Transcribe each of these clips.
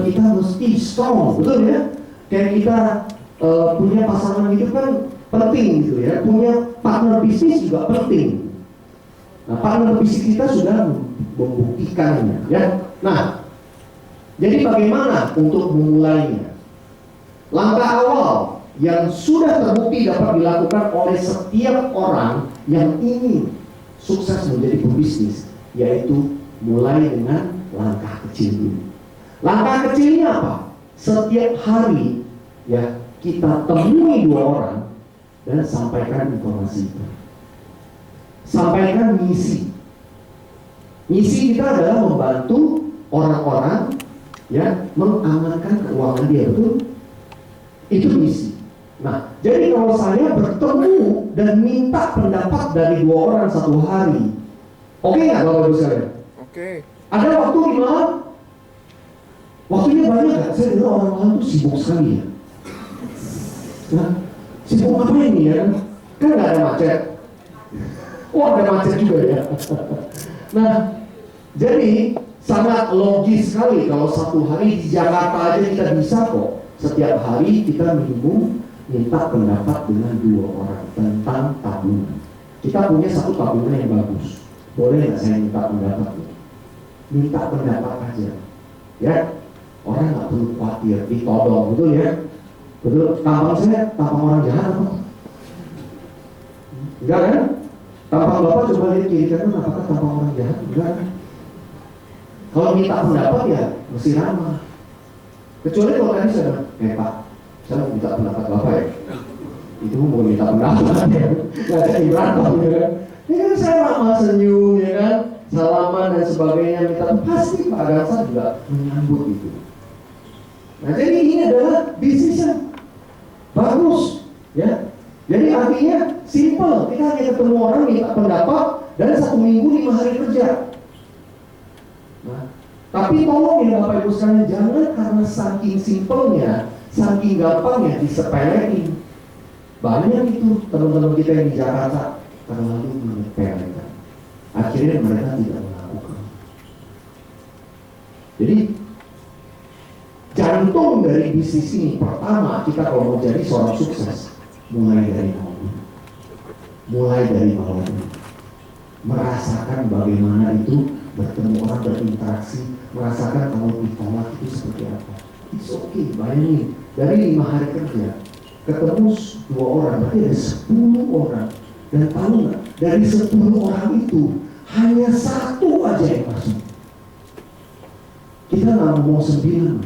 kita mesti strong, betul ya? Kayak kita punya pasangan hidup kan penting gitu ya, punya partner bisnis juga penting. Nah, partner bisnis kita sudah membuktikannya ya. Nah, jadi bagaimana untuk memulainya? Langkah awal yang sudah terbukti dapat dilakukan oleh setiap orang yang ingin sukses menjadi pebisnis, yaitu mulai dengan langkah kecil dulu. Langkah kecilnya apa? Setiap hari ya kita temui 2 orang dan sampaikan informasi itu. Sampaikan misi. Misi kita adalah membantu orang-orang ya mengamankan keuangan dia, betul? Itu misi. Nah, jadi kalau saya bertemu dan minta pendapat dari 2 orang 1 hari, oke nggak Bapak Ibu sekalian? Oke. Ada waktu di malam, waktunya banyak nggak? Saya dengar orang-orang itu sibuk sekali ya. Nah, sibuk apa ini ya? Kan nggak ada macet. Oh, ada macet juga ya. Nah, jadi sangat logis sekali kalau 1 hari di Jakarta aja kita bisa kok. Setiap hari kita minta pendapat dengan 2 orang tentang tabungan. Kita punya 1 tabungan yang bagus. Boleh nggak saya minta pendapat? Minta pendapat aja. Ya, orang nggak perlu khawatir ditodong, betul ya? Betul. Tampang saya tampang orang jahat apa? Enggak kan? Tampang Bapak coba lihat kiri kanan, apakah tampang orang jahat? Enggak kan? Kalau minta pendapat ya mesti ramah. Kecuali kalau tadi saya Pak, saya mau minta pendapat Bapak ya. Itu mau minta pendapat ya, nggak jadi berantem ya kan. Ini kan saya ramah, senyum ya kan, salaman dan sebagainya, minta pasti Pak Gansa juga menyambut itu. Nah jadi ini adalah bisnis yang bagus ya. Jadi artinya simple, kita hanya ketemu orang minta pendapat dan 1 minggu 5 hari kerja. Nah, tapi tolong ya Bapak Ibu sekalian, jangan karena saking simpelnya, saking gampangnya disepelein. Banyak itu teman-teman kita yang di Jakarta terlalu menyepelekan. Akhirnya mereka tidak melakukan. Jadi jantung dari bisnis ini, pertama kita kalau mau jadi seorang sukses, mulai dari bawah. Mulai dari bawah. Merasakan bagaimana itu bertemu orang, berinteraksi, merasakan kalau ditolak itu seperti apa. It's okay, bayangin dari 5 hari kerja ketemu 2 orang, berarti ada 10 orang. Dan tahu nggak, dari 10 orang itu hanya 1 aja yang masuk. Kita nggak mau 9.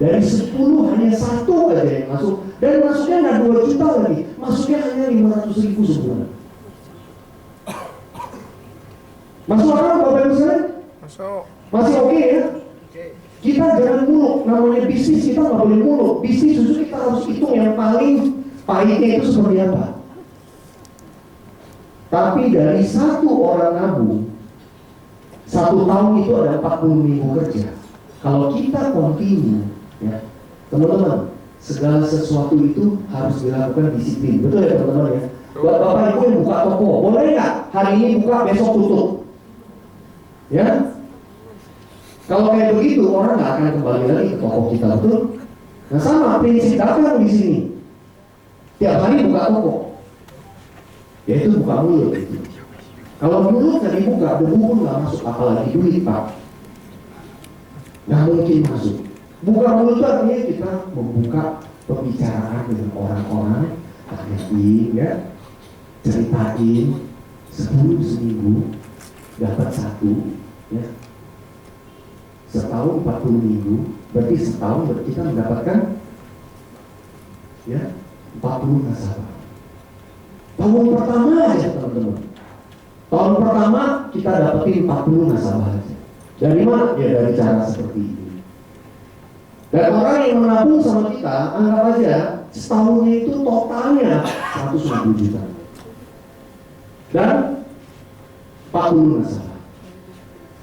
Dari 10 hanya 1 aja yang masuk. Dan masuknya nggak 2 juta lagi, masuknya hanya 500.000 sebulan. Masuk akal Bapak Ibu sekalian? Masuk. Masih oke ya? Kita jangan muluk, namanya bisnis kita nggak boleh muluk. Bisnis justru kita harus hitung yang paling pahitnya itu seperti apa. Tapi dari 1 orang nabung, 1 tahun itu ada 40 minggu kerja. Kalau kita continue, ya teman-teman, segala sesuatu itu harus dilakukan disiplin. Betul ya teman-teman ya? Bapak Ibu yang buka toko, boleh nggak hari ini buka, besok tutup? Ya? Kalau kayak begitu orang nggak akan kembali lagi ke toko kita, betul? Nah sama prinsip dagang di sini. Tiap hari buka toko, yaitu buka mulut. Kalau mulut nggak dibuka, debu pun nggak masuk, apalagi duit Pak. Nggak mungkin masuk. Buka mulut itu artinya kita membuka pembicaraan dengan orang-orang, tanyain ya, ceritain 10 seminggu dapat 1 ya. Setahun 40 minggu, berarti setahun kita mendapatkan ya 40 nasabah. Tahun pertama aja teman-teman. Tahun pertama kita dapetin 40 nasabah aja. Dari mana? Ya dari cara seperti ini. Dan orang yang menabung sama kita, anggap aja setahunnya itu totalnya 150 juta. Dan 40 nasabah.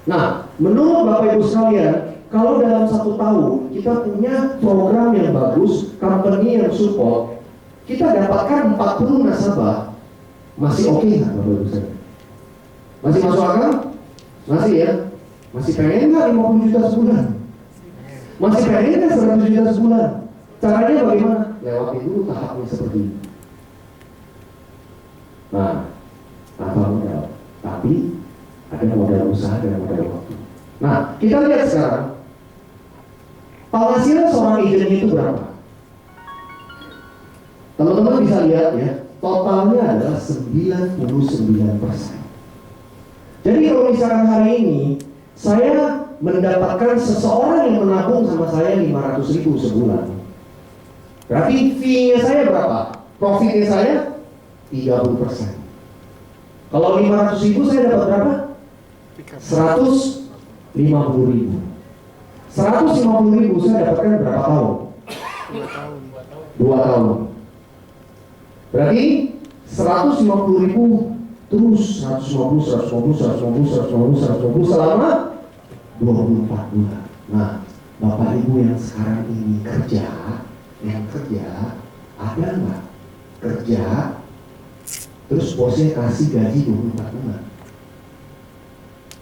Nah, menurut Bapak Ibu sekalian, kalau dalam 1 tahun kita punya program yang bagus, company yang support, kita dapatkan 40 nasabah, masih oke nggak Bapak Ibu sekalian? Masih masuk akal? Masih ya? Masih pengen nggak 50 juta sebulan? Masih pengen kan 100 juta sebulan? Caranya bagaimana? Lewatin dulu tahapnya seperti ini. Nah, tanpa modal, tapi ada modal usaha dan modal waktu. Nah, kita lihat sekarang penghasilan seorang agent itu berapa? Teman-teman bisa lihat ya, totalnya adalah 99%. Jadi kalau misalkan hari ini saya mendapatkan seseorang yang menabung sama saya 500.000 sebulan, berarti fee-nya saya berapa? Profitnya saya 30%. Kalau 500.000 saya dapat berapa? 150.000. 150.000 saya dapatkan berapa tahun? 2 tahun. Berarti 150.000 terus 150 selama 24 bulan. Nah, Bapak Ibu yang sekarang ini kerja, ada nggak kerja terus bosnya kasih gaji 24 bulan?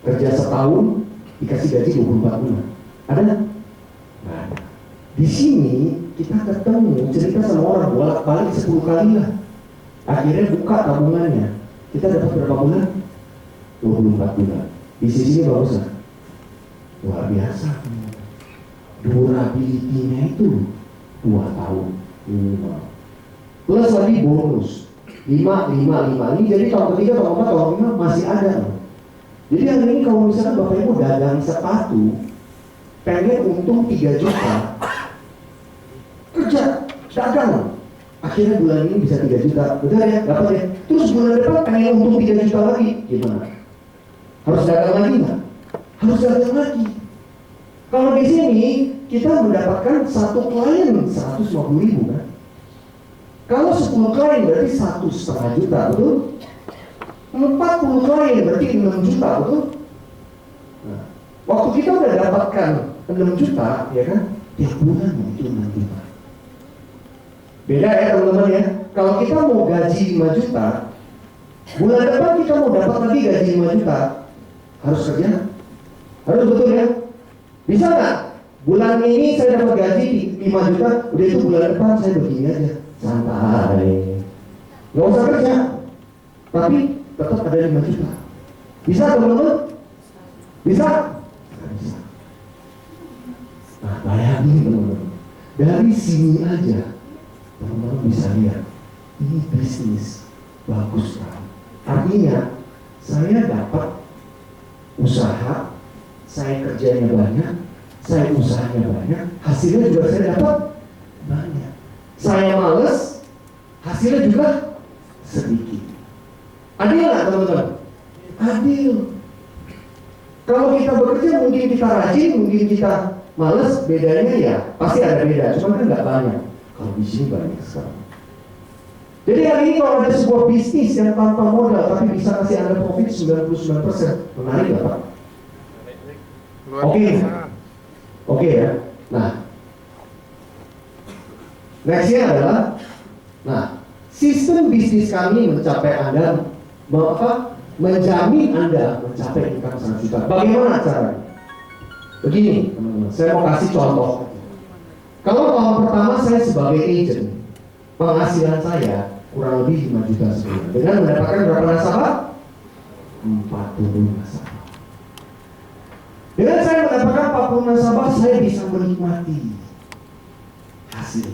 Kerja setahun dikasih gaji 24 bulan. Ada nggak? Nggak ada. Di sini kita ketemu cerita sama orang bolak-balik 10 kali lah. Akhirnya buka tabungannya. Kita dapat berapa bulan? 24 bulan. Di sini bagus lah. Luar biasa. Durability-nya itu 2 tahun minimal. Plus lagi bonus 5. Ini jadi tahun ketiga, tahun keempat, tahun kelima masih ada loh. Jadi hari ini kalau misalnya Bapak Ibu dagang sepatu, pengen untung 3 juta, kerja, dagang, akhirnya bulan ini bisa 3 juta, betul ya? Dapat ya? Terus bulan depan pengen untung 3 juta lagi, gimana? Harus dagang lagi nggak? Harus dagang lagi. Kalau di sini kita mendapatkan satu klien 150.000 kan? Kalau 10 klien berarti 1,5 juta, betul? 40 klien berarti 6 juta, betul? Nah, waktu kita udah dapatkan 6 juta, ya kan? Tiap bulan itu 6 juta. Beda ya teman-teman ya. Kalau kita mau gaji 5 juta, bulan depan kita mau dapat lagi gaji 5 juta, harus kerja? Harus, betul ya? Bisa nggak? Bulan ini saya dapat gaji 5 juta, udah itu bulan depan saya begini aja, santai, nggak usah kerja, tapi tetap ada 5 juta. Bisa teman-teman? Bisa? Nggak bisa. Nah, bayangin teman-teman, dari sini aja teman-teman bisa lihat ini bisnis bagus kan? Artinya saya dapat usaha, saya kerjanya banyak, saya usahanya banyak, hasilnya juga saya dapat banyak. Saya males, hasilnya juga sedikit. Adil nggak teman-teman? Adil. Kalau kita bekerja mungkin kita rajin, mungkin kita males, bedanya ya pasti ada beda, cuma kan nggak banyak. Kalau di sini banyak sekali. Jadi hari ini kalau ada sebuah bisnis yang tanpa modal tapi bisa kasih Anda profit 99%, menarik nggak Pak? Oke ya. Nah, nextnya adalah, nah, sistem bisnis kami mencapai Anda, menjamin Anda mencapai income 1 juta. Bagaimana caranya? Begini teman-teman, saya mau kasih contoh. Kalau tahun pertama saya sebagai agent, penghasilan saya kurang lebih 5 juta sebulan dengan mendapatkan berapa nasabah? 40 nasabah. Dengan saya mendapatkan 40 nasabah, saya bisa menikmati hasil.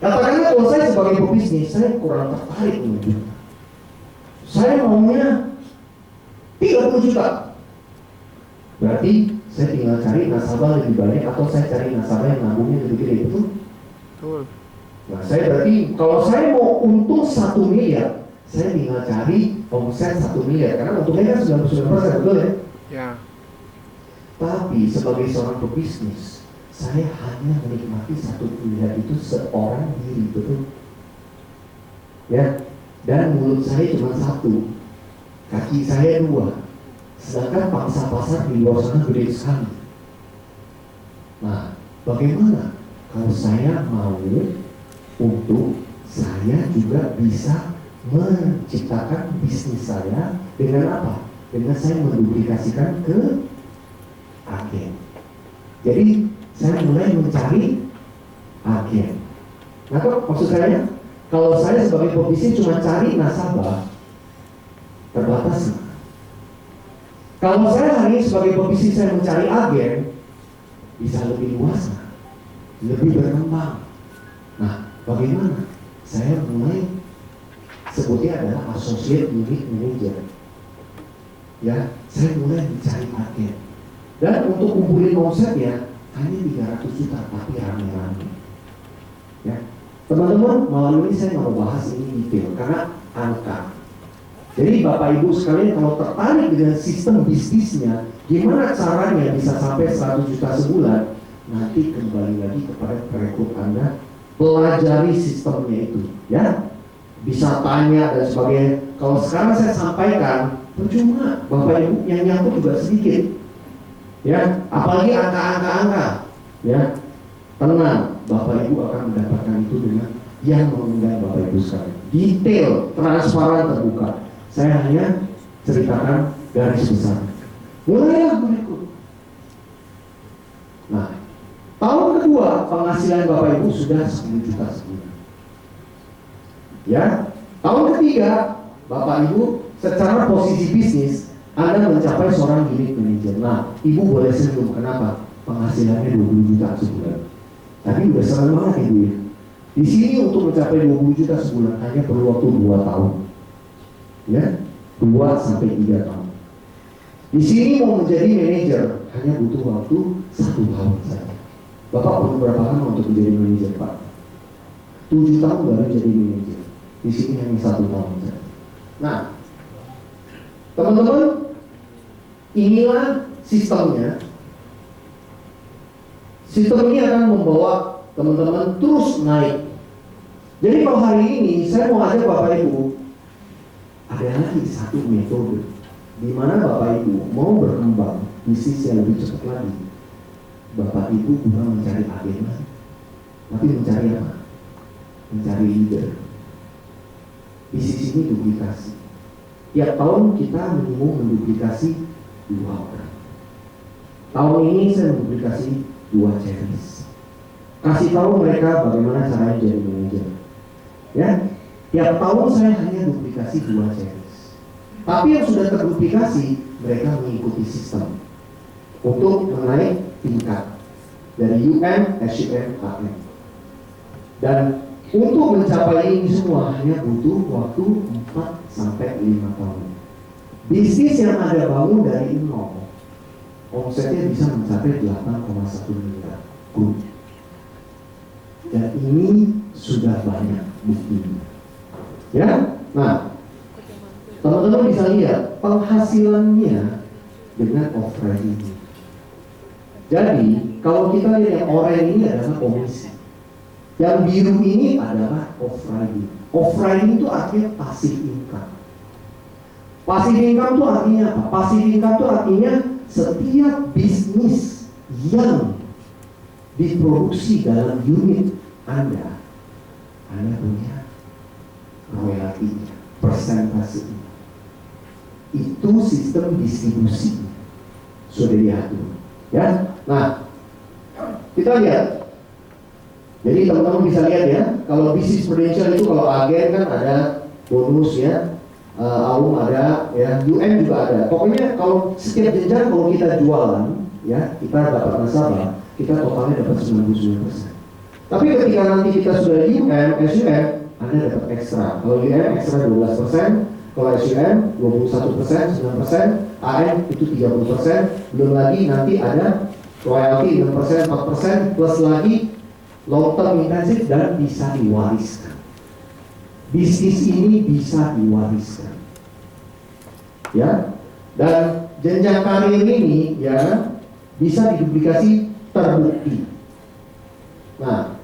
Katakanlah kalau saya sebagai pebisnis, saya kurang tertarik dengan. Saya maunya 30 juta. Berarti saya tinggal cari nasabah lebih banyak atau saya cari nasabah yang nabungnya lebih gede, betul? Betul. Nah, saya berarti kalau saya mau untung 1 miliar, saya tinggal cari omset 1 miliar karena untungnya kan 99%, betul ya? Ya. Tapi sebagai seorang pebisnis, saya hanya menikmati 1 miliar itu seorang diri, betul? Ya, dan mulut saya cuma 1, kaki saya 2, sedangkan pangsa pasar di luar sana gede sekali. Nah, bagaimana kalau saya mau untuk saya juga bisa menciptakan bisnis saya dengan apa? Dengan saya menduplikasikan ke agen. Jadi saya mulai mencari agen. Nah, maksud saya, kalau saya sebagai pebisnis cuma cari nasabah, terbatas. Kalau saya hari ini sebagai pebisnis saya mencari agen, bisa lebih luas, lebih berkembang. Nah, bagaimana? Saya mulai sebutnya adalah associate unit manager. Ya, saya mulai mencari agen. Dan untuk kumpulin omsetnya hanya 300 juta, tapi rame-rame. Ya, teman-teman, malam ini saya mau bahas ini detail karena angka. Jadi Bapak Ibu sekalian kalau tertarik dengan sistem bisnisnya, gimana caranya bisa sampai 100 juta sebulan, nanti kembali lagi kepada perekrut Anda, pelajari sistemnya itu, ya. Bisa tanya dan sebagainya. Kalau sekarang saya sampaikan, percuma, Bapak Ibu yang nyangkut juga sedikit, ya. Apalagi angka-angka, ya. Tenang, Bapak Ibu akan mendapatkan itu dengan yang mengundang Bapak Ibu sekalian. Detail, transparan, terbuka. Saya hanya ceritakan garis besar. Mulailah merekrut. Nah, tahun kedua penghasilan Bapak Ibu sudah 10 juta sebulan. Ya, tahun ketiga Bapak Ibu secara posisi bisnis Anda mencapai seorang unit manager. Nah, Ibu boleh senyum. Kenapa? Penghasilannya 20 juta sebulan. Tapi udah senang banget Ibu ya. Di sini untuk mencapai 20 juta sebulan hanya perlu waktu 2 tahun. Ya, 2 sampai 3 tahun. Di sini mau menjadi manajer hanya butuh waktu 1 tahun saja. Bapak perlu berapa lama untuk menjadi manajer, Pak? 7 tahun baru jadi manajer. Di sini hanya 1 tahun saja. Nah, teman-teman, inilah sistemnya. Sistem ini akan membawa teman-teman terus naik. Jadi kalau hari ini saya mau ajak Bapak Ibu, ada lagi satu metode di mana Bapak Ibu mau berkembang bisnis yang lebih cepat lagi. Bapak Ibu bukan mencari agen lagi, tapi mencari apa? Mencari leader. Bisnis ini duplikasi. Tiap tahun kita minimum menduplikasi 2 orang. Tahun ini saya menduplikasi 2 series. Kasih tahu mereka bagaimana caranya jadi manajer. Ya, tiap tahun saya hanya duplikasi 2 series. Tapi yang sudah terduplikasi, mereka mengikuti sistem untuk menaik tingkat dari UM, SUM, AM. Dan untuk mencapai ini semua hanya butuh waktu 4 sampai 5 tahun. Bisnis yang Anda bangun dari nol, omsetnya bisa mencapai 8,1 miliar. Dan ini sudah banyak buktinya. Ya, nah, teman-teman bisa lihat penghasilannya dengan offering. Jadi, kalau kita lihat yang oranye ini adalah komisi, yang biru ini adalah offering. Offering itu artinya passive income. Passive income itu artinya apa? Passive income itu artinya setiap bisnis yang diproduksi dalam unit Anda punya royalti, persentase. Itu sistem distribusi sudah diatur, ya. Nah, kita lihat. Jadi teman-teman bisa lihat ya, kalau bisnis prudential itu kalau agen kan ada bonus ya, AUM ada, ya, UN juga ada. Pokoknya kalau setiap jenjang kalau kita jualan, ya, kita dapat nasabah, kita totalnya dapat 99%. Tapi ketika nanti kita sudah di UM, SUM, Anda dapat ekstra. Kalau UM ekstra 12%, kalau SUM 21%, 9%, AM itu 30%, belum lagi nanti ada royalti 6%, 4%, plus lagi long term intensif dan bisa diwariskan. Bisnis ini bisa diwariskan, ya. Dan jenjang karir ini ya bisa diduplikasi, terbukti. Nah,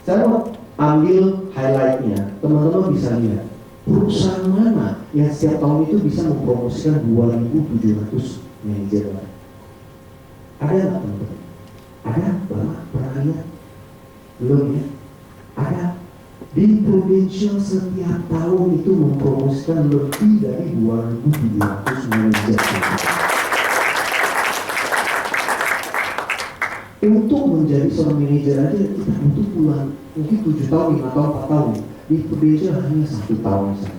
saya mau ambil highlightnya, teman-teman bisa lihat perusahaan mana yang setiap tahun itu bisa mempromosikan 2.700 manajer. Ada nggak teman-teman? Ada? Pernah lihat? Belum ya? Ada. Di Prudential setiap tahun itu mempromosikan lebih dari 2.700 manajer. Untuk menjadi seorang manajer aja kita butuh puluhan, mungkin 7 tahun, 5 tahun, 4 tahun. Di Indonesia hanya 1 tahun saja.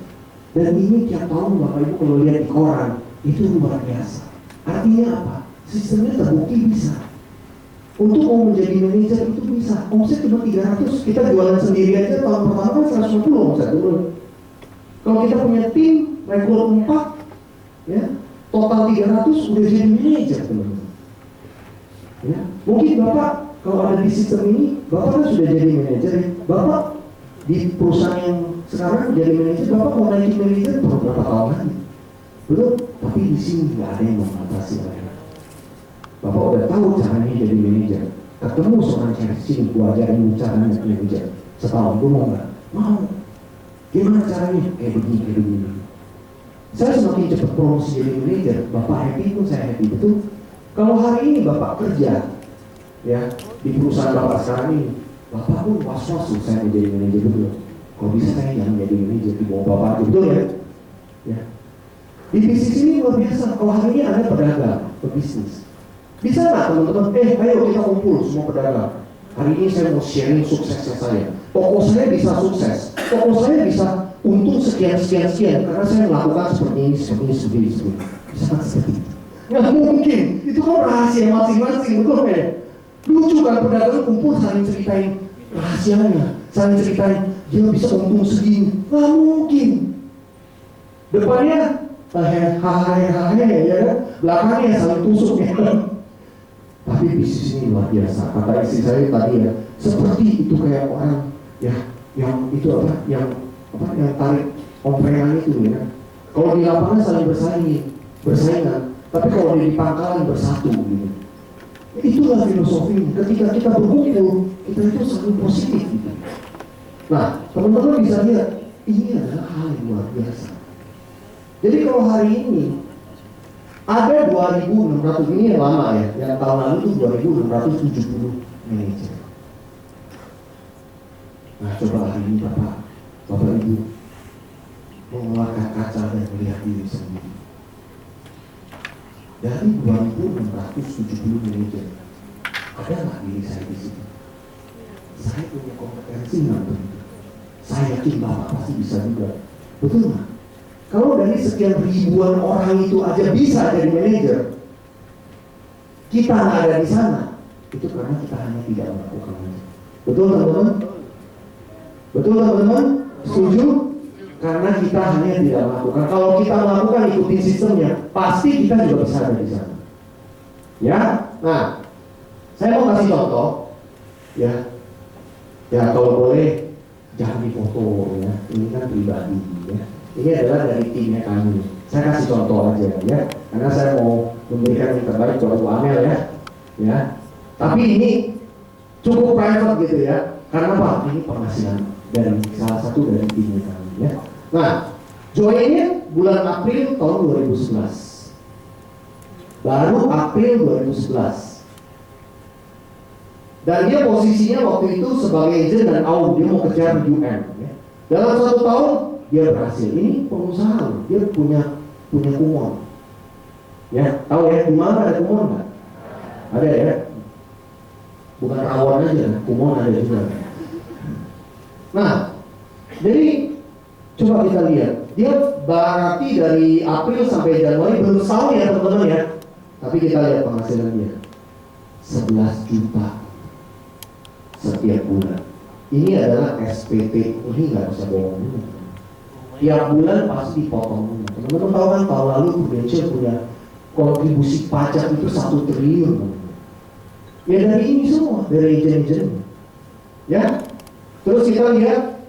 Dan ini tiap tahun Bapak Ibu kalau lihat di koran itu luar biasa. Artinya apa? Sistemnya terbukti bisa. Untuk mau menjadi manajer itu bisa. Omset cuma 300, kita jualan sendiri aja tahun pertama kan 150 omset dulu. Kalau kita punya tim rekor 4, ya total 300 udah jadi manajer teman-teman. Ya, mungkin Bapak kalau ada di sistem ini, Bapak kan sudah jadi manajer. Bapak di perusahaan yang sekarang jadi manajer, Bapak mau naikin manajer berapa tahun lagi? Belum, tapi di sini nggak ada yang membatasi mereka. Bapak udah tahu caranya jadi manajer. Ketemu seorang cewek sini, gua ajarin caranya jadi manajer. Setahun, gua mau nggak? Mau. Gimana caranya? Kayak begini, kayak begini. Saya semakin cepat promosi jadi manajer, Bapak happy pun saya happy, betul? Kalau hari ini Bapak kerja, ya di perusahaan Bapak sekarang ini, Bapak pun was-was saya menjadi manajer dulu. Kalau bisa saya jangan jadi manajer di bawah Bapak, betul ya? Ya. Di bisnis ini luar biasa. Kalau hari ini ada pedagang, pebisnis, bisa nggak teman-teman? Ayo kita kumpul semua pedagang. Hari ini saya mau sharing suksesnya saya. Toko saya bisa sukses. Toko saya bisa untung sekian karena saya melakukan seperti ini. Bisa kan seperti itu? Nggak mungkin. Itu kan rahasia masing-masing, betul ya? Lucu kan pedagang kumpul saling ceritain rahasianya, saling ceritain dia bisa untung segini. Nggak mungkin. Depannya hahaha ya kan? Belakangnya saling tusuk ya. Tapi bisnis ini luar biasa. Kata istri saya tadi ya, seperti itu kayak orang ya yang itu yang tarik omprengan itu ya. Kalau di lapangan saling bersaingan, tapi kalau di pangkalan bersatu gitu. Itulah filosofi. Ketika kita berkumpul, kita itu saling positif gitu. Nah, teman-teman bisa lihat ini adalah hal yang luar biasa. Jadi kalau hari ini ada 2.600, ini yang lama ya, yang tahun lalu itu 2.670 manajer. Nah, coba hari ini Bapak Ibu mengeluarkan kaca dan melihat diri sendiri. Dari 2.670 manajer, ada nggak diri saya di sini? Saya punya kompetensi nggak begitu? Saya yakin Bapak pasti bisa juga, betul nggak? Kalau dari sekian ribuan orang itu aja bisa jadi manajer, kita nggak ada di sana, itu karena kita hanya tidak melakukan. Betul teman-teman? Betul teman-teman? Setuju? Karena kita hanya tidak melakukan. Kalau kita melakukan ikutin sistemnya, pasti kita juga bisa ada di sana. Ya, nah, saya mau kasih contoh, ya kalau boleh jangan difoto ya. Ini kan pribadi ya. Ini adalah dari timnya kami. Saya kasih contoh aja ya, karena saya mau memberikan yang terbaik buat Bu Amel ya. Tapi ini cukup private gitu ya. Karena apa? Ini penghasilan dari salah satu dari timnya kami ya. Nah, joinnya bulan April tahun 2011. Baru April 2011. Dan dia posisinya waktu itu sebagai agent dan dia mau kejar di UN ya. Dalam 1 tahun dia berhasil. Ini pengusaha, dia punya kumon. Ya, tahu ya, di mana ada kumon nggak? Ada ya. Bukan rawon aja, kumon ada juga. Nah, jadi coba kita lihat. Dia berarti dari April sampai Januari belum setahun ya teman-teman ya. Tapi kita lihat penghasilan dia 11 juta setiap bulan. Ini adalah SPT. Ini nggak bisa bohong. Tiap bulan pasti dipotong. Teman-teman tahu kan tahun lalu Indonesia punya kontribusi pajak itu 1 triliun. Ya dari ini semua, dari agent-agent. Ya. Terus kita lihat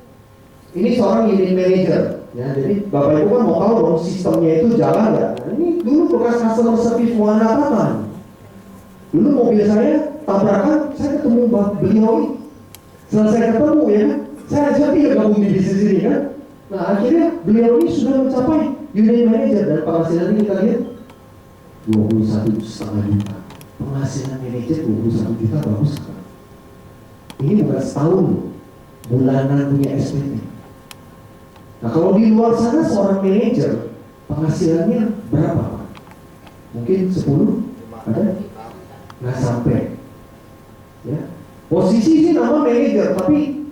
ini seorang unit manager. Ya, jadi Bapak Ibu kan mau tahu dong sistemnya itu jalan nggak? Nah, ini dulu bekas customer service Muana Taman. Dulu mobil saya tabrakan, saya ketemu beliau ini. Selesai ketemu ya, saya ajak dia gabung di bisnis ini kan. Nah akhirnya beliau ini sudah mencapai unit manager dan penghasilan kita lihat 21,5 juta. Penghasilan manajer 21 juta bagus kan? Ini bukan setahun loh, bulanan punya SPT. Nah kalau di luar sana seorang manajer penghasilannya berapa Pak? Mungkin 10? Ada? Nggak sampai. Posisi sih nama manajer, tapi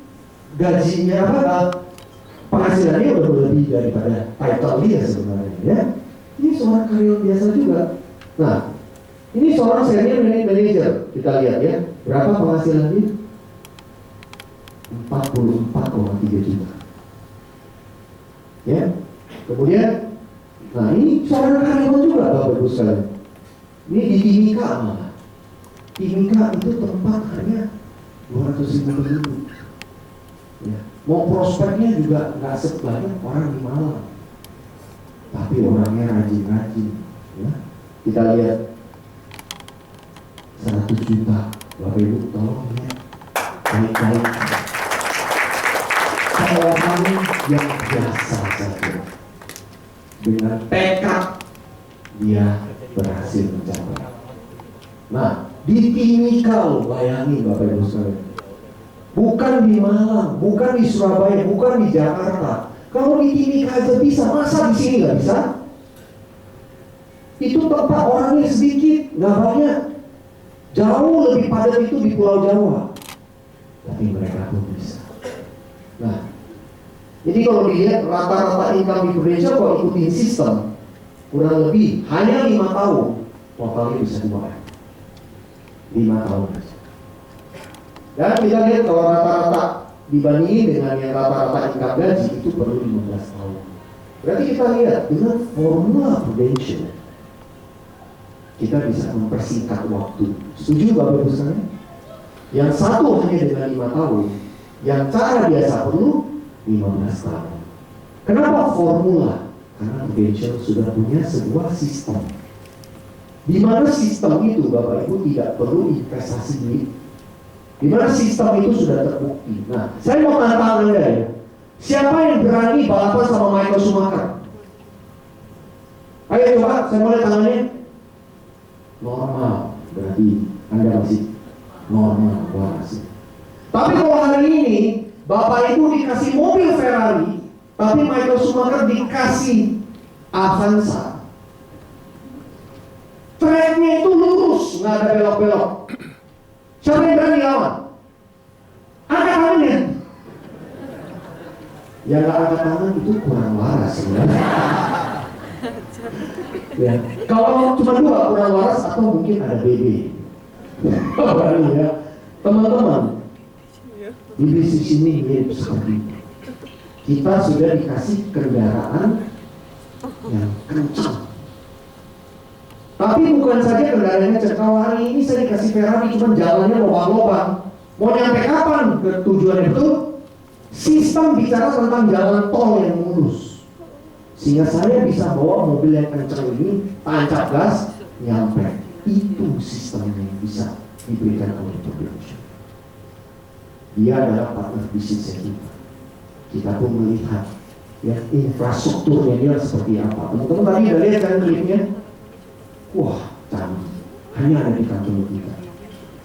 gajinya penghasilannya udah lebih daripada title dia sebenarnya ya. Ini seorang karyawan biasa juga. Nah, ini seorang senior manager, kita lihat ya, berapa penghasilan dia? 44,3 juta. Ya, kemudian, nah ini seorang karyawan juga Bapak Ibu sekalian. Ini di Timika malah. Timika itu tempat hanya 200.000 penduduk. Ya. Mau prospeknya juga nggak sebanyak orang di Malang, tapi orangnya rajin-rajin. Ya. Kita lihat 100 juta, Bapak Ibu tolong ya, baik-baik. Orang yang biasa saja, dengan tekad dia berhasil mencapai. Nah, di Timika loh, bayangin Bapak Ibu sekalian. Bukan di Malang, bukan di Surabaya, bukan di Jakarta. Kalau di Timika aja bisa, masa di sini nggak bisa? Itu tempat orangnya sedikit, nggak banyak. Jauh lebih padat itu di Pulau Jawa, tapi mereka pun bisa. Nah, jadi kalau dilihat rata-rata income di Indonesia kalau ikutin sistem, kurang lebih hanya 5 tahun totalnya bisa dibayar. 5 tahun. Dan kita lihat kalau rata-rata dibandingin dengan yang rata-rata income gaji itu perlu 15 tahun. Berarti kita lihat dengan formula Prudential kita bisa mempersingkat waktu. Setuju Bapak Ibu sekalian? Yang satu hanya dengan 5 tahun, yang cara biasa perlu 15 tahun. Kenapa formula? Karena Prudential sudah punya sebuah sistem, di mana sistem itu Bapak Ibu tidak perlu investasi duit, di mana sistem itu sudah terbukti. Nah, saya mau tantang Anda ya, siapa yang berani balapan sama Michael Schumacher? Ayo coba, saya mulai tangannya. Normal, berarti Anda masih normal, masih. Tapi kalau hari ini Bapak Ibu dikasih mobil Ferrari, tapi Michael Schumacher dikasih Avanza, tracknya itu lurus, nggak ada belok-belok. Siapa yang berani lawan? Angkat tangannya. Yang nggak angkat tangan itu kurang waras sebenarnya. Ya. Kalau cuma 2 kurang waras atau mungkin ada BB. Berani ya, teman-teman. Di bisnis ini mirip seperti itu. Kita sudah dikasih kendaraan yang kencang. Tapi bukan saja kendaraannya kencang. Hari ini saya dikasih Ferrari cuma jalannya lubang-lubang. Mau nyampe kapan ke tujuannya betul? Sistem bicara tentang jalan tol yang mulus, sehingga saya bisa bawa mobil yang kencang ini, tancap gas, nyampe. Itu sistem yang bisa diberikan oleh Prudential. Dia adalah partner bisnisnya kita. Kita pun melihat ya infrastrukturnya dia seperti apa. Teman-teman tadi udah lihat kan klipnya? Wah, canggih. Hanya ada di kantor kita.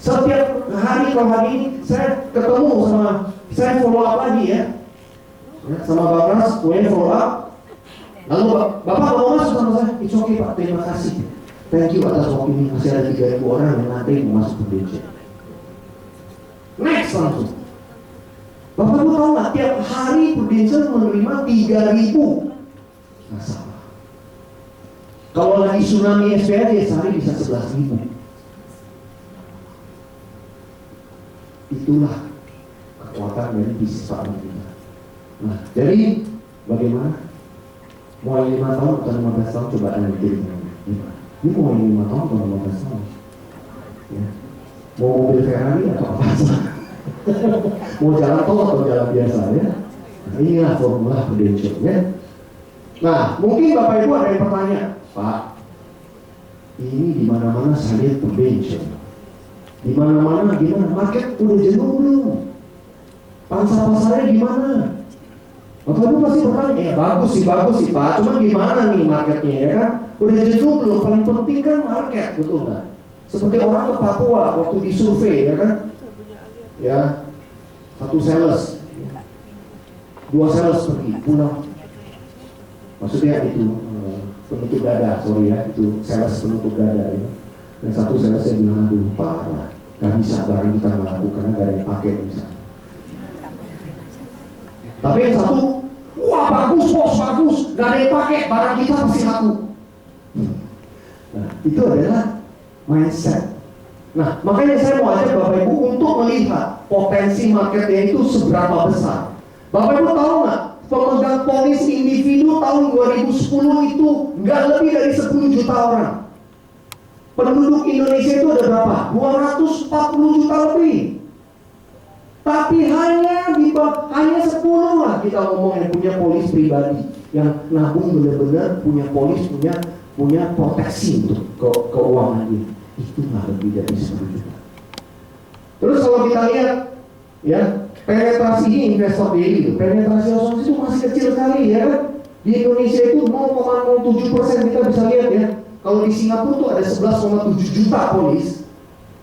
Setiap hari kalau hari ini saya ketemu sama, saya follow up lagi ya, sama Bang Ras, gue follow up. Lalu Bapak mau masuk sama saya? It's okay Pak, terima kasih. Thank you atas waktu ini. Masih ada 3.000 orang yang nanti mau masuk ke Prudential. Next langsung. Bapak tahu nggak, tiap hari Prudential menerima 3.000 nasabah. Kalau lagi tsunami SPA sehari bisa 11.000. Itulah kekuatan dari bisnis Pak kita. Nah, jadi bagaimana? Mau 5 tahun atau 15 tahun coba Anda pilih. Ini mau 5 tahun atau 15 tahun? Ya. Mau mobil Ferrari atau apa? Mau jalan tol atau jalan biasa ya? Nah, inilah formula Prudential ya. Nah, mungkin Bapak Ibu ada yang bertanya, Pak, ini di mana-mana saya lihat Prudential, di mana-mana gimana? Market udah jenuh belum? Pangsa pasarnya gimana? Bapak Ibu pasti bertanya, bagus sih Pak, cuma gimana nih marketnya ya kan? Udah jenuh belum? Paling penting kan market, betul nggak? Seperti orang ke Papua waktu di survei ya kan? Ya, 1 sales, 2 sales pergi pulang. Maksudnya itu penutup dada, sorry ya, itu sales penutup dada ya. Dan 1 sales yang bilang, aduh parah, gak bisa barang kita melakukan karena gak ada pakai misalnya. Tapi yang satu, wah bagus bos, bagus, gak ada yang pakai, barang kita pasti laku. Nah, itu adalah mindset. Nah, makanya saya mau ajak Bapak Ibu untuk melihat potensi marketnya itu seberapa besar. Bapak Ibu tahu nggak, pemegang polis individu tahun 2010 itu nggak lebih dari 10 juta orang. Penduduk Indonesia itu ada berapa? 240 juta lebih. Tapi hanya 10 lah kita ngomong yang punya polis pribadi, yang nabung benar-benar punya polis, punya proteksi untuk keuangan dia. Itu nggak lebih dari 10 juta. Terus kalau kita lihat, ya penetrasi investor daily, penetrasi asuransi itu masih kecil sekali ya. Di Indonesia itu 0,07% kita bisa lihat ya. Kalau di Singapura tuh ada 11,7 juta polis,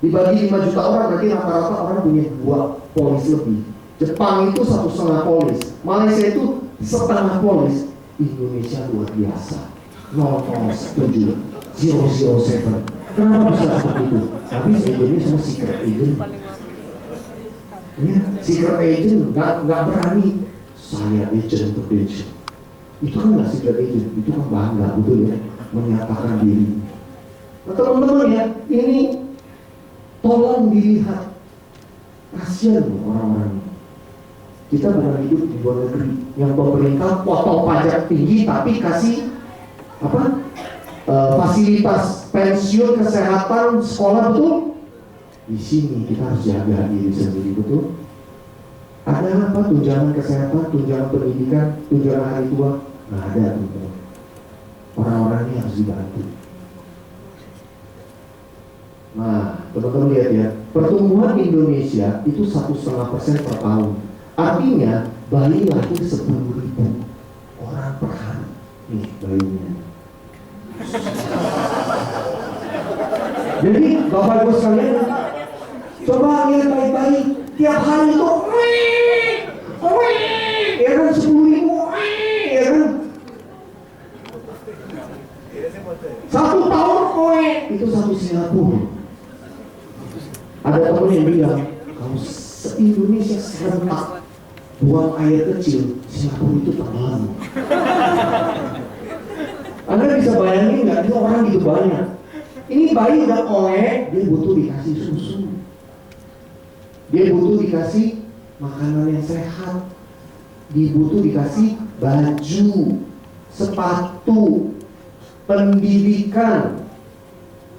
dibagi 5 juta orang, berarti rata-rata orang punya 2 polis lebih. Jepang itu 1,5 polis, Malaysia itu setengah polis. Indonesia luar biasa, 0,7, 007. Kenapa bisa seperti itu? Tapi sebenarnya sama secret agent. Ya, secret agent nggak berani. Saya agent potential. Itu kan nggak secret agent, itu kan bangga betul ya, menyatakan diri. Nah, teman-teman ya, ini tolong dilihat. Kasihan loh orang-orang. Kita bukan hidup di luar negeri yang pemerintah potong pajak tinggi tapi kasih apa? Fasilitas pensiun, kesehatan, sekolah, betul? Di sini kita harus jaga diri sendiri, betul? Ada apa? Tunjangan kesehatan, tunjangan pendidikan, tunjangan hari tua, nggak ada, teman-teman. Orang-orang ini harus dibantu. Nah, teman-teman lihat ya, pertumbuhan di Indonesia itu 1,5% per tahun. Artinya bayi lahir 10.000 orang per hari. Nih bayinya. Jadi Bapak Ibu sekalian, coba lihat bayi-bayi tiap hari itu, ya kan 10.000, ya kan. 1 tahun itu 1 Singapura. Ada teman yang bilang, kalau se-Indonesia serentak buang air kecil, Singapura itu terlalu. Anda bisa bayangin nggak, itu orang gitu banyak. Ini bayi udah dia butuh dikasih susu, dia butuh dikasih makanan yang sehat, dia butuh dikasih baju, sepatu, pendidikan,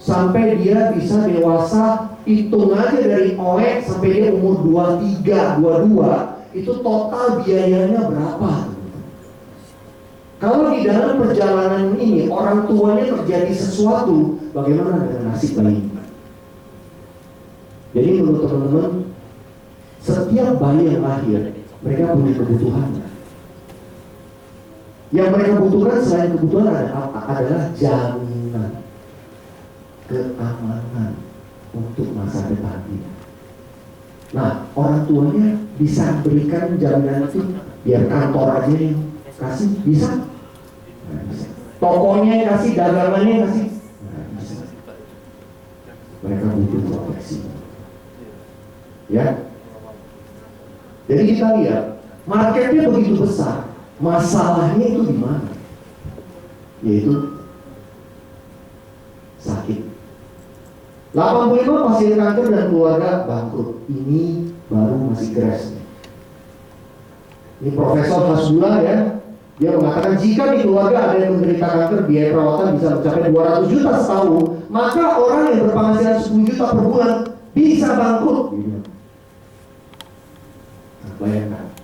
sampai dia bisa dewasa. Hitung aja dari sampai dia umur 23, 22, itu total biayanya berapa? Kalau di dalam perjalanan ini orang tuanya terjadi sesuatu, bagaimana dengan nasib bayi? Jadi menurut teman-teman, setiap bayi yang lahir, mereka punya kebutuhan. Yang mereka butuhkan selain kebutuhan adalah jaminan, keamanan untuk masa depan dia. Nah, orang tuanya bisa berikan jaminan itu, biar kantor aja yang kasih, bisa? Nah, bisa. Tokonya yang kasih, dagangannya yang kasih, nah, bisa. Mereka butuh proteksi. Ya. Jadi kita lihat, marketnya begitu besar, masalahnya itu di mana? Yaitu sakit. 85 pasien kanker dan keluarga bangkrut. Ini baru masih crash. Ini Profesor Hasbullah ya, dia mengatakan jika di keluarga ada yang menderita kanker, biaya perawatan bisa mencapai 200 juta setahun, maka orang yang berpenghasilan 10 juta per bulan bisa bangkrut. Nah, bayangkan,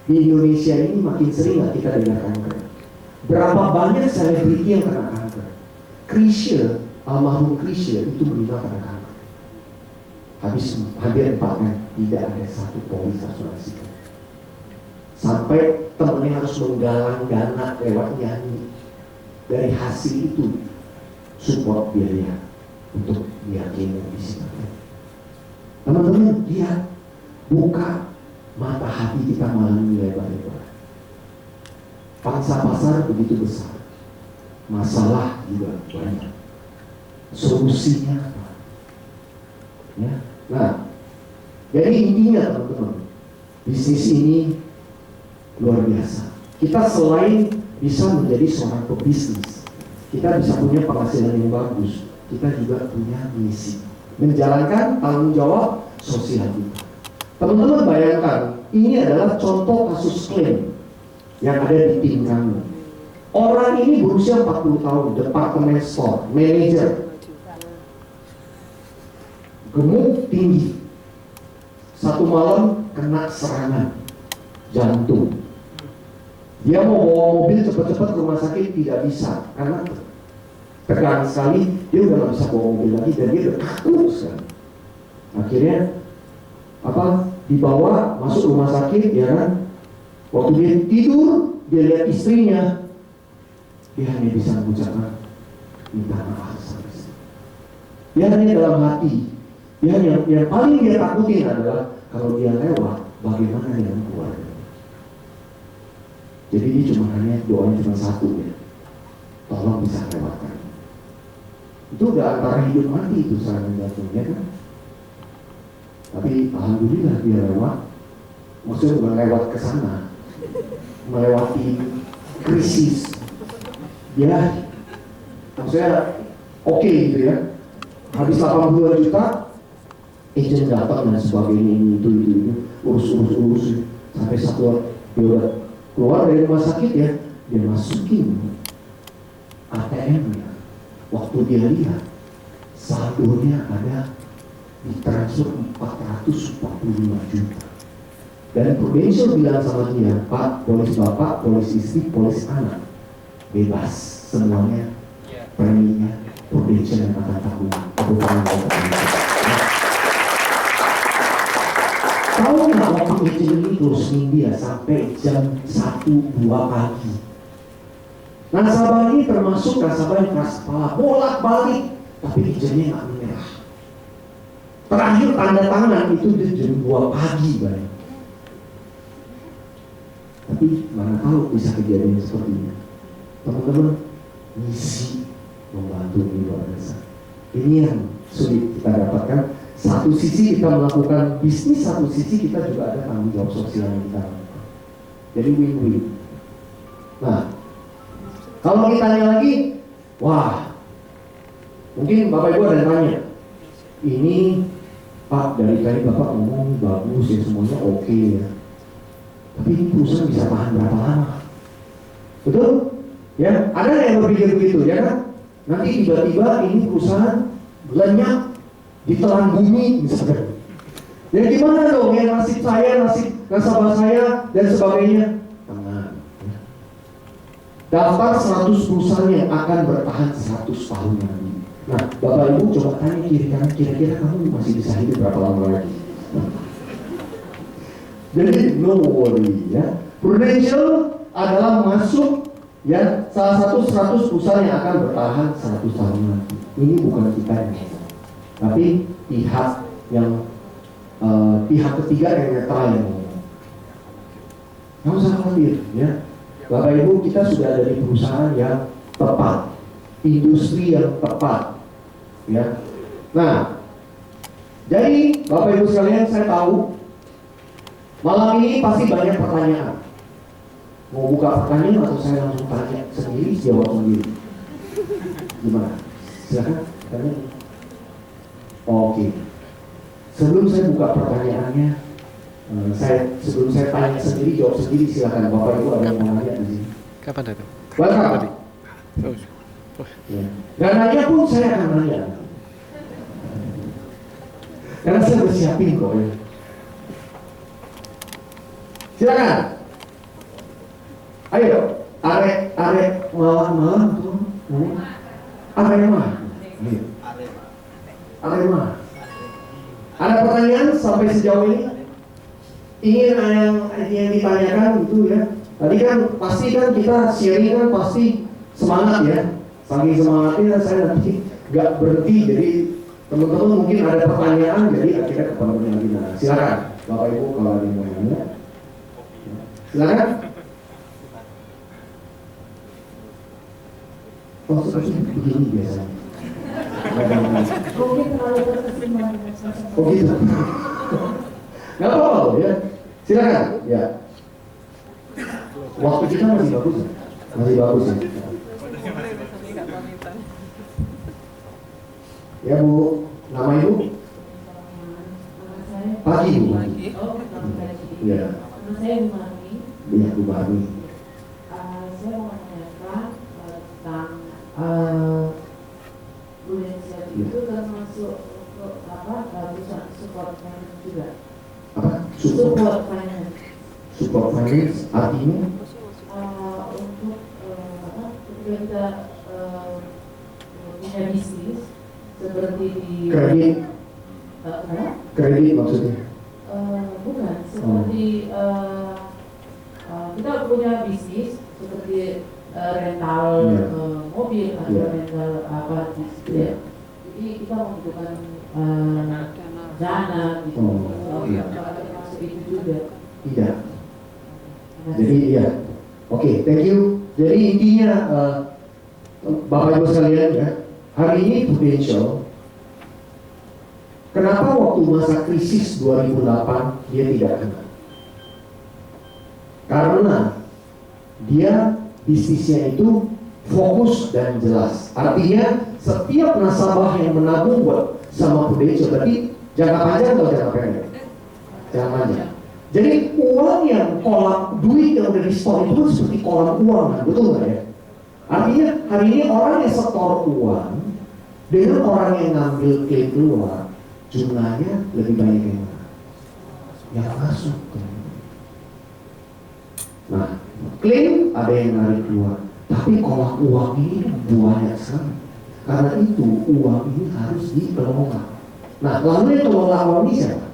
di Indonesia ini makin sering nggak kita dengar kanker. Berapa banyak selebriti yang kena kanker? Krisye, almarhum Krisye itu meninggal karena kanker. Habis hampir 4 kan, tidak ada satu polis asuransi. Sampai temennya harus menggalang dana lewat nyanyi. Dari hasil itu support biaya untuk dia kondisi. Teman-teman, dia buka mata hati kita malam ini lebar-lebar. Pangsa pasar begitu besar, masalah juga banyak. Solusinya apa? Ya, nah, Jadi intinya teman-teman, bisnis ini luar biasa. Kita selain bisa menjadi seorang pebisnis, kita bisa punya penghasilan yang bagus, kita juga punya misi, menjalankan tanggung jawab sosial kita. Teman-teman bayangkan, ini adalah contoh kasus klaim yang ada di tim kami. Orang ini berusia 40 tahun, departemen store, manager, gemuk tinggi. Satu malam kena serangan jantung. Dia mau bawa mobil cepat-cepat ke rumah sakit, tidak bisa karena tegang sekali. Dia udah nggak bisa bawa mobil lagi dan dia udah kaku sekali. Akhirnya dibawa masuk rumah sakit, ya kan? Waktu dia tidur, dia lihat istrinya, dia hanya bisa mengucapkan minta maaf sama istri. Dia hanya dalam hati, yang paling dia takutin adalah kalau dia lewat, bagaimana dengan keluarga. Jadi dia doanya cuma satu, ya, tolong bisa lewatkan. Itu udah antara hidup mati itu serangan jantungnya kan. Tapi alhamdulillah dia lewat. Maksudnya bukan lewat ke sana, melewati krisis. Dia maksudnya oke gitu ya. Habis 82 juta, agent datang dan sebagainya, ini itu urus sampai satu dia udah keluar dari rumah sakit, ya, dia masukin ATM-nya. Waktu dia lihat saldonya ada ditransfer 445 juta. Dan Prudential bilang sama dia, Pak, polis bapak, polis istri, polis anak, bebas semuanya, preminya Prudential yang akan tanggung. Tahu nggak waktu agent ini closing dia sampai jam 1-2 pagi. Nasabah ini termasuk nasabah yang keras kepala, bolak-balik, tapi agentnya nggak menyerah. Terakhir tanda tangan itu di jam 2 pagi, Bang. Tapi mana tahu bisa kejadian seperti ini. Teman-teman, misi membantu ini luar biasa. Ini yang sulit kita dapatkan. Satu sisi kita melakukan bisnis, satu sisi kita juga ada tanggung jawab sosial yang kita lakukan. Jadi win-win. Nah, kalau mau ditanya lagi, wah, mungkin Bapak Ibu ada yang tanya, ini Pak, dari tadi Bapak ngomong bagus ya, semuanya oke ya. Tapi ini perusahaan bisa tahan berapa lama? Betul? Ya, ada yang berpikir begitu, ya kan? Nanti tiba-tiba ini perusahaan lenyap, ditelan bumi misalnya. Ya gimana dong ya, nasib saya, nasib nasabah saya dan sebagainya? Tenang. Ya. Daftar 100 perusahaan yang akan bertahan 100 tahun lagi. Nah, Bapak Ibu coba tanya kiri kanan, kira-kira kamu masih bisa hidup berapa lama lagi? Jadi no worry ya. Prudential adalah masuk ya salah satu 100 perusahaan yang akan bertahan 100 tahun lagi. Ini bukan kita yang ngomong, tapi pihak yang pihak ketiga yang netral yang ngomong. Nggak usah khawatir ya. Bapak Ibu, kita sudah ada di perusahaan yang tepat, industri yang tepat ya. Nah, jadi Bapak Ibu sekalian, saya tahu malam ini pasti banyak pertanyaan. Mau buka pertanyaan atau saya langsung tanya sendiri, jawab sendiri? Gimana? Silakan tanya. Oke. Sebelum saya buka pertanyaannya, sebelum saya tanya sendiri, jawab sendiri, silakan. Bapak Ibu ada yang mau nanya di sini? Kapan datang? Welcome. Ya. Dan nanya pun saya akan nanya. Karena saya bersiapin kok ya. Silakan. Ayo, arek malam tuh. Arema. Arema. Ada pertanyaan sampai sejauh ini? Ingin yang ditanyakan itu ya. Tadi kan pasti kan kita sharing kan pasti semangat ya. Saking semangatnya saya nanti nggak berhenti. Jadi teman-teman mungkin ada pertanyaan, jadi akhirnya ke pertanyaan kita. Silakan, Bapak Ibu kalau ada yang mau nanya. Silakan. Oh, seperti begini biasanya. Oh gitu. ya. Silakan, ya. Waktu kita masih bagus ya? Masih bagus ya. Ya Bu, nama Ibu? Pagi Bu. Ya. Nama saya Bu Mami. Iya Bu Mami. Saya mau menanyakan tentang prudensial itu termasuk untuk bisa support finance juga. Apa? Support finance. Support finance artinya? Untuk ketika kita punya bisnis seperti di Kredit maksudnya? Bukan, seperti kita punya bisnis seperti rental mobil atau rental apa gitu ya. Jadi kita membutuhkan dana gitu. Apakah termasuk itu juga? Tidak. Jadi iya. Oke, thank you. Jadi intinya Bapak Ibu sekalian ya, hari ini Prudential, kenapa waktu masa krisis 2008 dia tidak kena? Karena dia bisnisnya itu fokus dan jelas. Artinya setiap nasabah yang menabung buat sama Prudential, berarti jangka panjang atau jangka pendek? Jangka panjang. Jadi uang yang kolam, duit yang udah di store itu kan seperti kolam uang, kan? Betul nggak ya? Artinya hari ini orang yang setor uang dengan orang yang ngambil klaim keluar, jumlahnya lebih banyak yang mana? Yang masuk. Nah, klaim ada yang narik keluar, tapi kolam uang ini banyak sekali. Karena itu uang ini harus dikelola. Nah, lalu yang kelola uang ini siapa?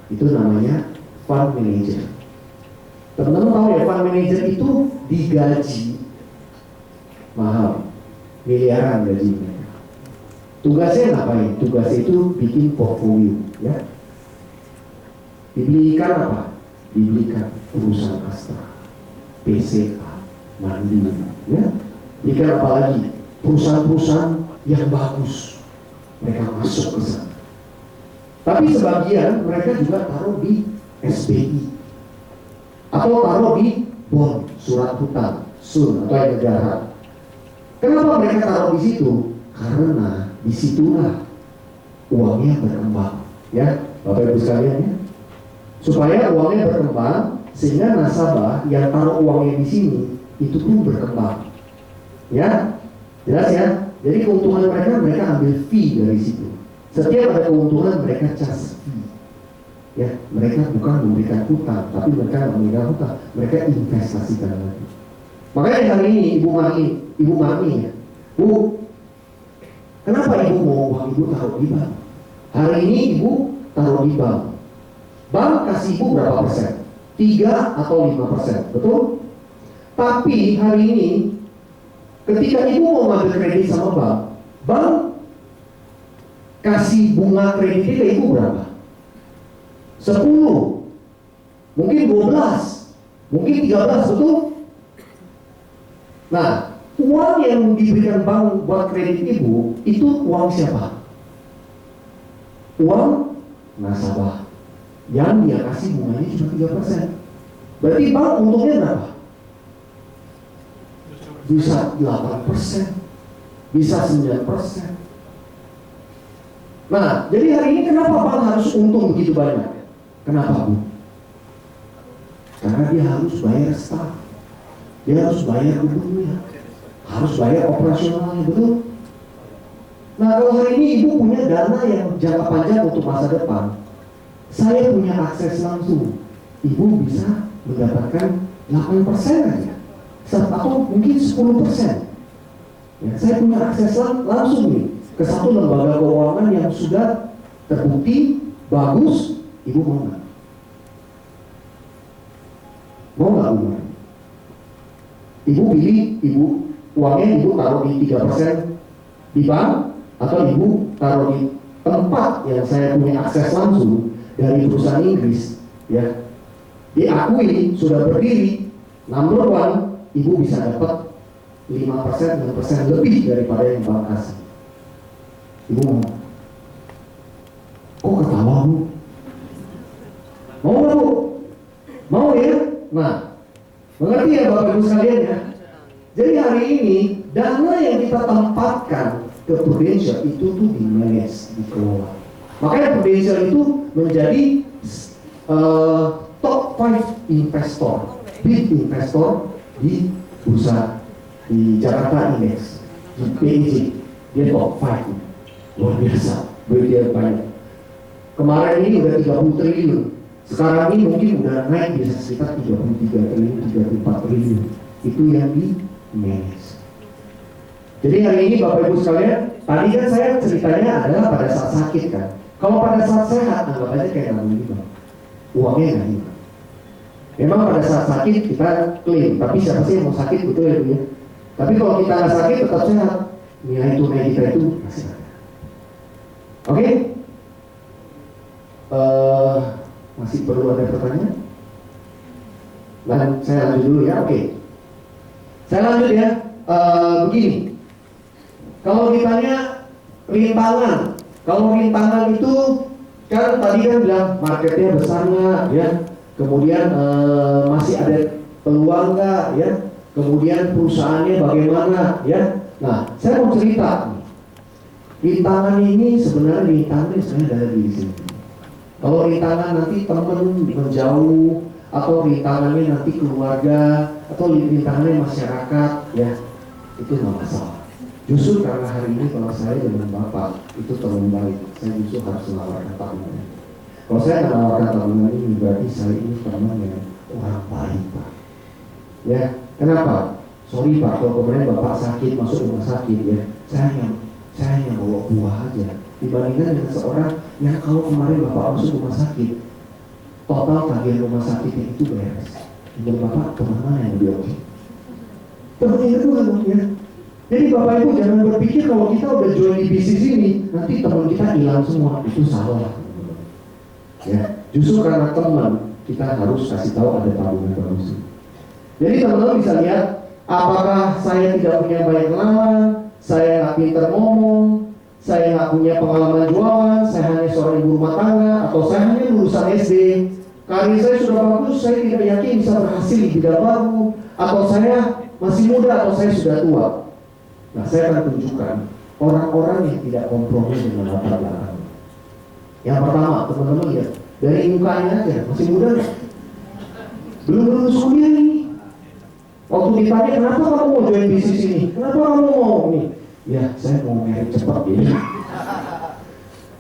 Itu namanya fund manager. Teman-teman tahu ya, fund manager itu digaji mahal, miliaran gajinya. Tugasnya ngapain? Tugasnya itu bikin portfolio, ya. Dibelikan apa? Dibelikan perusahaan Astra, PCA, Mandiri, ya. Dibelikan apa lagi? Perusahaan-perusahaan yang bagus, mereka masuk ke sana. Tapi sebagian mereka juga taruh di SBI atau taruh di bond, surat hutang, sun atau negara. Kenapa mereka taruh di situ? Karena disitulah uangnya berkembang, ya Bapak Ibu sekalian ya. Supaya uangnya berkembang sehingga nasabah yang taruh uangnya di sini itu pun berkembang, ya jelas ya. Jadi keuntungan mereka ambil fee dari situ. Setiap ada keuntungan mereka cas fee. Ya, mereka bukan memberikan hutang, tapi mereka memberikan hutang, mereka investasikan lagi. Makanya hari ini Ibu Mami ya, Bu, kenapa Ibu mau uang Ibu taruh di bank? Hari ini Ibu taruh di bank. Bank kasih Ibu berapa persen? 3 atau 5%, betul? Tapi hari ini ketika Ibu mau ngambil kredit sama bank, bank kasih bunga kreditnya ke Ibu berapa? 10, mungkin 12, mungkin 13, betul? Nah, uang yang diberikan bank buat kredit Ibu, itu uang siapa? Uang nasabah yang dia kasih bunganya cuma 3%. Berarti bank untungnya berapa? Bisa 8%, bisa 9%. Nah, jadi hari ini kenapa bank harus untung begitu banyak? Kenapa Bu? Karena dia harus bayar staff, dia harus bayar gubernurnya, harus bayar operasionalnya, betul? Nah, kalau hari ini Ibu punya dana yang jangka panjang untuk masa depan, saya punya akses langsung, Ibu bisa mendapatkan 8% aja, atau mungkin 10%. Ya, saya punya akses langsung nih ke satu lembaga keuangan yang sudah terbukti bagus. Ibu mau nggak? Mau nggak Bu? Ibu pilih, uangnya Ibu taruh di 3% di bank, atau Ibu taruh di tempat yang saya punya akses langsung dari perusahaan Inggris, ya, diakui sudah berdiri, number one, Ibu bisa dapat 5%, 6% lebih daripada yang bank kasih. Ibu mau? Kok ketawa Bu? Mau nggak Bu? Mau ya? Nah, mengerti ya Bapak Ibu sekalian ya? Jadi hari ini dana yang kita tempatkan ke Prudential itu tuh di manage, dikelola. Makanya Prudential itu menjadi top 5 investor, big investor di bursa di Jakarta Index, di PIJ. Dia top 5, luar biasa, dia banyak. Kemarin ini udah 30 triliun, sekarang ini mungkin udah naik bisa sekitar 33 triliun, 34 triliun. Itu yang di manage. Jadi hari ini Bapak Ibu sekalian, tadi kan saya ceritanya adalah pada saat sakit kan. Kalau pada saat sehat, anggap aja kayak nabung di bank, uangnya nggak hilang. Memang pada saat sakit kita klaim, tapi siapa sih yang mau sakit, betul ya Bu ya? Tapi kalau kita nggak sakit tetap sehat, nilai tunai kita itu masih ada. Oke? Masih perlu ada pertanyaan? Dan saya lanjut dulu ya, oke. Saya lanjut ya, begini. Kalau ditanya rintangan, kalau rintangan itu kan tadi kan bilang marketnya besar nggak, ya. Kemudian masih ada peluang nggak, ya. Kemudian perusahaannya bagaimana, ya. Nah, saya mau cerita. Rintangan ini sebenarnya rintangan sebenarnya dari diri sendiri. Kalau rintangan nanti teman menjauh, atau rintangannya nanti keluarga, atau rintangannya masyarakat, ya itu nggak masalah. Justru karena hari ini kalau saya dengan Bapak itu teman baik, saya justru harus menawarkan tabungan. Kalau saya menawarkan tabungan ini berarti saya ini teman yang orang baik Pak. Ya, kenapa? Sorry Pak, kalau kemarin Bapak sakit masuk rumah sakit ya, saya yang bawa buah aja. Dibandingkan dengan seorang yang kalau kemarin Bapak masuk rumah sakit, total tagihan rumah sakitnya itu beres. Menurut Bapak teman mana yang lebih oke? Teman yang kedua dong ya. Jadi Bapak Ibu jangan berpikir kalau kita udah join di bisnis ini nanti teman kita hilang semua, itu salah. Ya, justru karena teman kita harus kasih tahu ada tabungan bagus. Jadi teman-teman bisa lihat apakah saya tidak punya banyak kenalan, saya nggak pintar ngomong, saya nggak punya pengalaman jualan, saya hanya seorang ibu rumah tangga, atau saya hanya lulusan SD. Karir saya sudah bagus, saya tidak yakin bisa berhasil di bidang baru, atau saya masih muda, atau saya sudah tua. Nah, saya akan tunjukkan orang-orang yang tidak kompromi dengan latar belakang. Yang pertama, teman-teman lihat dari mukanya aja, masih muda nggak? Belum lulus kuliah ini. Waktu ditanya kenapa kamu mau join bisnis ini, kenapa kamu mau ini? Ya, saya mau merit cepat ini.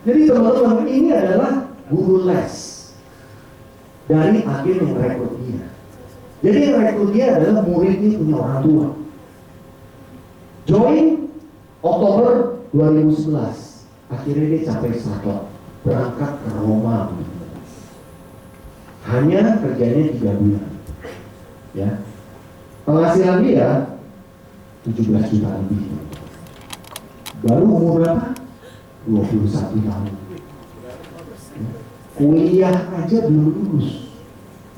Jadi teman-teman, ini adalah guru les dari agen yang rekrut dia. Jadi yang rekrut dia adalah muridnya punya orang tua. Join Oktober 2011, akhirnya dia capai Salak, berangkat ke Roma. Hanya kerjanya 3 bulan. Ya, penghasilan dia 17 juta lebih. Baru umur berapa? 21 tahun. Kuliah aja belum lulus.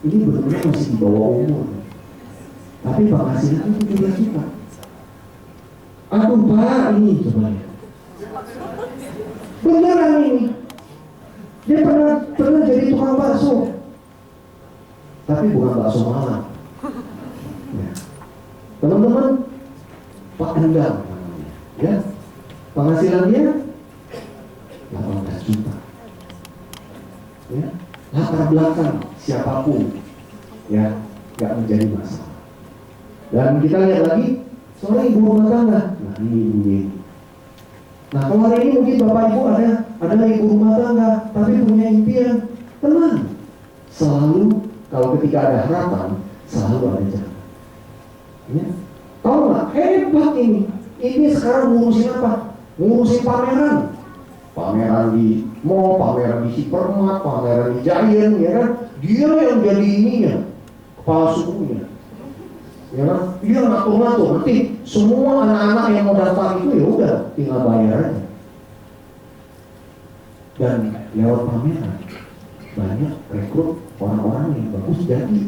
Ini benar-benar masih di bawah umur. Tapi penghasilan itu 17 juta. Aduh Pak, ini coba ya. Beneran ini. Dia pernah jadi tukang bakso. Tapi bukan bakso malam. Ya. Teman-teman, Pak Endang, ya, penghasilannya 18 juta. Ya, latar belakang siapapun, ya, nggak menjadi masalah. Dan kita lihat lagi, soalnya ibu rumah tangga. Nah, ini ibunya. Nah, kalau hari ini mungkin Bapak Ibu ada ibu rumah tangga, tapi punya impian, tenang. Selalu kalau ketika ada harapan, selalu ada jalan. Ya. Tahu nggak? Hebat ini. Ini sekarang ngurusin apa? Ngurusin pameran. Pameran di mall, pameran di Hypermart, pameran di Giant, ya kan? Dia yang jadi ininya, kepala sukunya. Ya kan? Dia ngatur-ngatur. Nanti semua anak-anak yang mau daftar itu ya udah tinggal bayar aja. Dan lewat pameran banyak rekrut orang-orang yang bagus jadi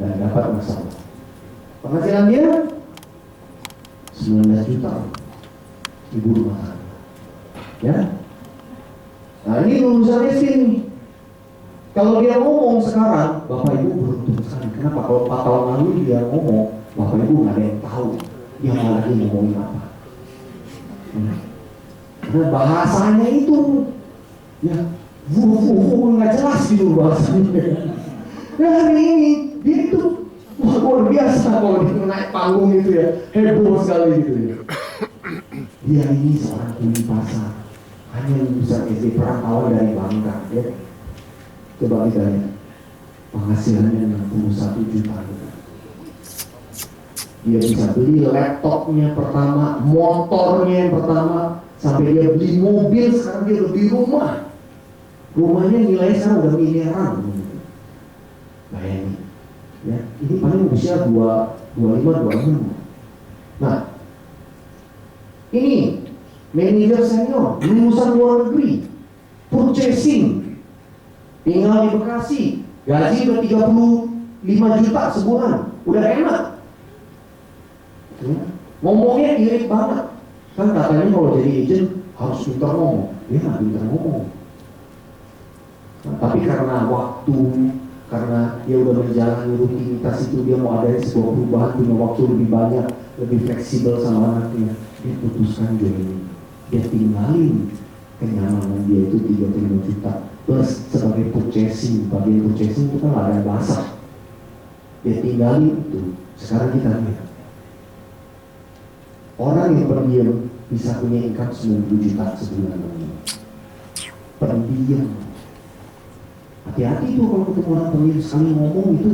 dan dapat masalah. Penghasilan dia 19 juta ibu rumah tangga. Ya. Nah, ini lulusannya sini. Kalau dia ngomong sekarang, Bapak Ibu beruntung sekali. Kenapa? Kalau 4 tahun lalu dia ngomong, Bapak Ibu nggak ada yang tahu dia mau lagi ngomongin apa. Karena bahasanya itu, ya, nggak jelas gitu bahasanya. Nah hari ini dia itu luar biasa kalau dia naik panggung itu ya, heboh sekali gitu ya. Dia ini seorang kuli pasar, hanya lulusan SD perantauan dari Bangka ya. Coba kita lihat penghasilannya 61 juta. Dia bisa beli laptopnya pertama, motornya yang pertama, sampai dia beli mobil, sekarang dia udah beli rumah. Rumahnya nilai sekarang udah miliaran. Bayangin, ya, ini paling usia 25-26. Nah, ini manajer senior, lulusan luar negeri, purchasing, tinggal di Bekasi, gaji udah 35 juta sebulan, udah enak. Ya, ngomongnya irit banget. Kan katanya kalau jadi agent harus pintar ngomong, dia nggak pintar ngomong. Nah, tapi karena waktu, karena dia udah menjalani rutinitas itu, dia mau ada sebuah perubahan, punya waktu lebih banyak, lebih fleksibel sama anaknya, dia putuskan join. Dia tinggalin kenyamanan dia itu 35 juta plus sebagai purchasing. Bagian purchasing itu kan ada bahasa, dia tinggalin itu. Sekarang kita lihat orang yang pendiam bisa punya income 90 juta sebulan. Pendiam. Hati-hati itu kalau ketemu orang pendiam, sekali ngomong itu,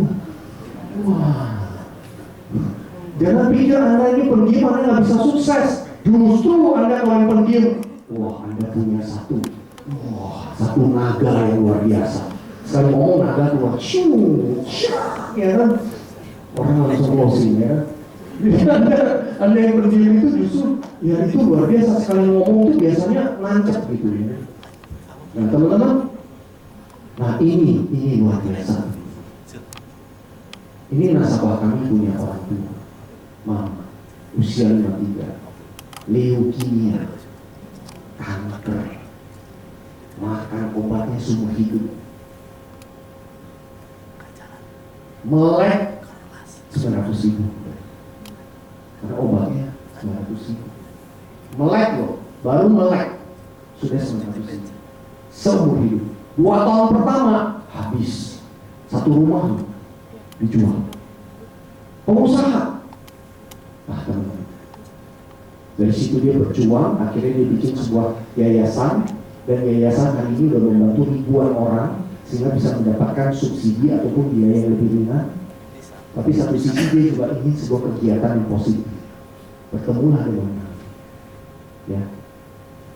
wah. Jangan pikir Anda ini pendiam, Anda nggak bisa sukses. Justru Anda kalau yang pendiam, wah, Anda punya satu naga yang luar biasa. Sekali ngomong naga keluar, ya kan? Orang langsung closing ya kan? Anda yang pendiam itu justru, ya itu luar biasa. Sekali ngomong itu biasanya nancap gitu ya. Nah teman-teman, nah ini luar biasa. Ini nasabah kami punya orang tua, mama, usia 53, leukemia, kanker, makan obatnya seumur hidup, melek 900.000, karena obatnya 900.000, melek loh, baru melek sudah 900.000, seumur hidup. 2 tahun pertama habis, 1 rumah dijual. Pengusaha, nah teman-teman, dari situ dia berjuang, akhirnya dia bikin sebuah yayasan, dan yayasan hari ini sudah membantu ribuan orang sehingga bisa mendapatkan subsidi ataupun biaya yang lebih ringan. Tapi satu sisi dia juga ingin sebuah kegiatan yang positif. Bertemulah dengan kami, ya,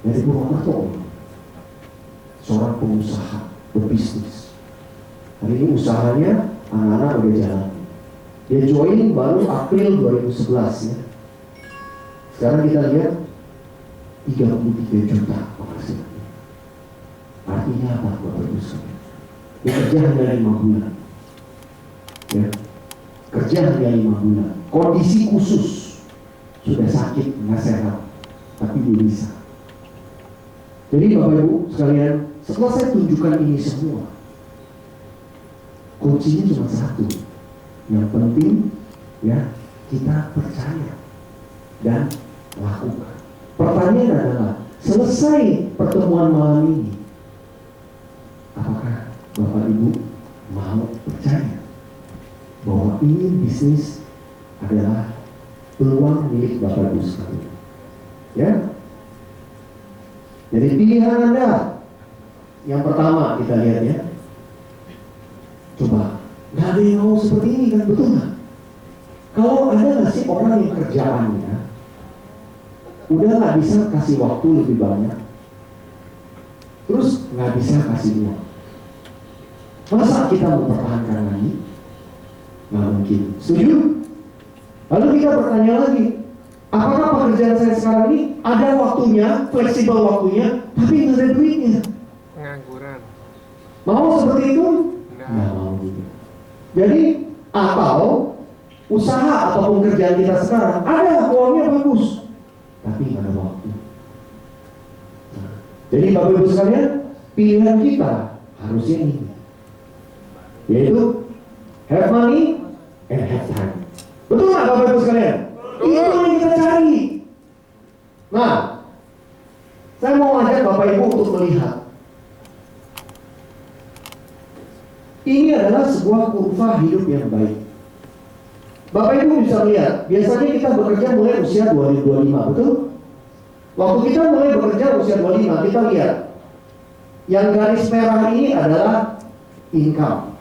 dari Purwokerto, seorang pengusaha berbisnis. Hari ini usahanya anak-anak udah jalan. Dia join baru April 2011 ya. Sekarang kita lihat 33 juta penghasilannya. Artinya apa Bapak Ibu sekalian? Dia kerja hanya 5 bulan. Ya. Kerja hanya 5 bulan. Kondisi khusus, sudah sakit, nggak sehat, tapi dia bisa. Jadi Bapak Ibu sekalian, setelah saya tunjukkan ini semua, kuncinya cuma satu. Yang penting ya, kita percaya dan lakukan. Pertanyaan adalah, selesai pertemuan malam ini, apakah Bapak Ibu mau percaya bahwa ini bisnis adalah peluang milik Bapak Ibu sekalian? Ya. Jadi pilihan Anda yang pertama kita lihat ya. Coba, nggak ada yang mau seperti ini kan, betul nggak? Kalau ada nggak sih orang yang kerjaannya udah nggak bisa kasih waktu lebih banyak, terus nggak bisa kasih uang, masa kita mempertahankan lagi? Nggak mungkin. Setuju? Lalu kita bertanya lagi, apakah pekerjaan saya sekarang ini ada waktunya, fleksibel waktunya, tapi nggak ada duitnya? Pengangguran. Mau seperti itu? Nggak mau gitu. Jadi atau usaha ataupun kerjaan kita sekarang ada uangnya bagus, tapi nggak ada waktu. Nah, jadi Bapak Ibu sekalian, pilihan kita harusnya ini. yaitu have money and have time. Betul nggak Bapak Ibu sekalian? Itu yang kita cari. Nah, saya mau ajak Bapak Ibu untuk melihat. Ini adalah sebuah kurva hidup yang baik. Bapak Ibu bisa lihat, biasanya kita bekerja mulai usia 25, betul? Waktu kita mulai bekerja usia 25, kita lihat yang garis merah ini adalah income.